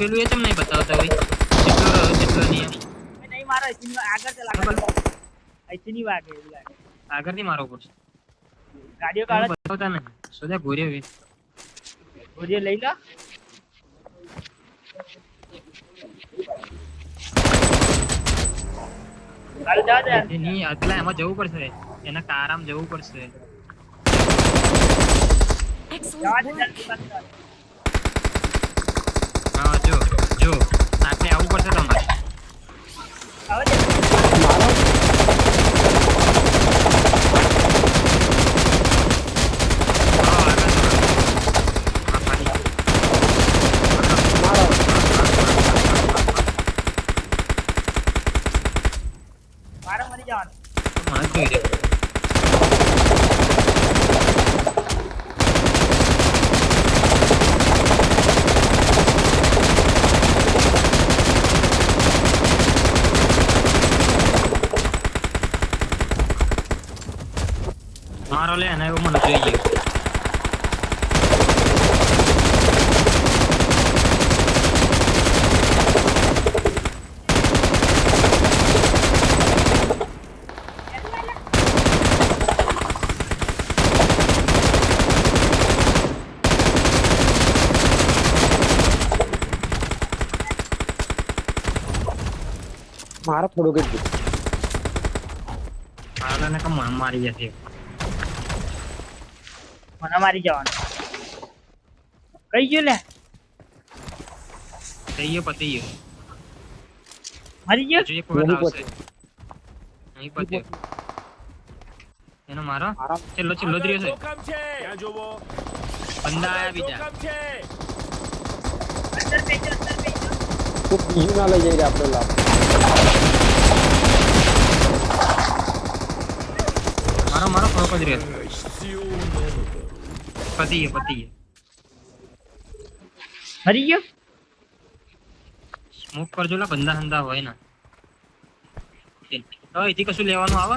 પેલું એ કેમ નહીં બતાવતા હોય જેટલો રહ્યો જેટલો નહીં નહીં મારો આગળ ચલા અહીંથી વાગે એવું લાગે આગળથી મારો પડશે ગાડીઓ કાઢો બતાવતા ને સોજા ઘોરે વે ઘોડીઓ લઈ લો ગાડી જવા દે નહીં આટલા એમાં જવું પડશે એના કારામ જવું પડશે જવા દે હા જો આટલે આવવું પડશે તમારે આવે દે મારો મરી જવાનું મને જોઈ દે મારો લે ને એવું મને જોઈએ મારા થોડુંક જ મારો ને કમ મારી જશે મને મારી જવાનું કઈ ગયું લે થઈ ગયો પતી ગયો મરી ગયો હજુ એક વખત આવશે નહીં પત્યો એનો મારો ચલો ચલો જ રહ્યો છે બંદા આયા બીજા અંદર બેજો તો બીજું ના લઈ જઈએ આપણે લાભ મારો ફોકસ જ રહ્યો પતી ગયો મરી ગયો સ્મોક કરજો લા બંદા હંદા હોય ને તો એથી કશું લેવાનું આવે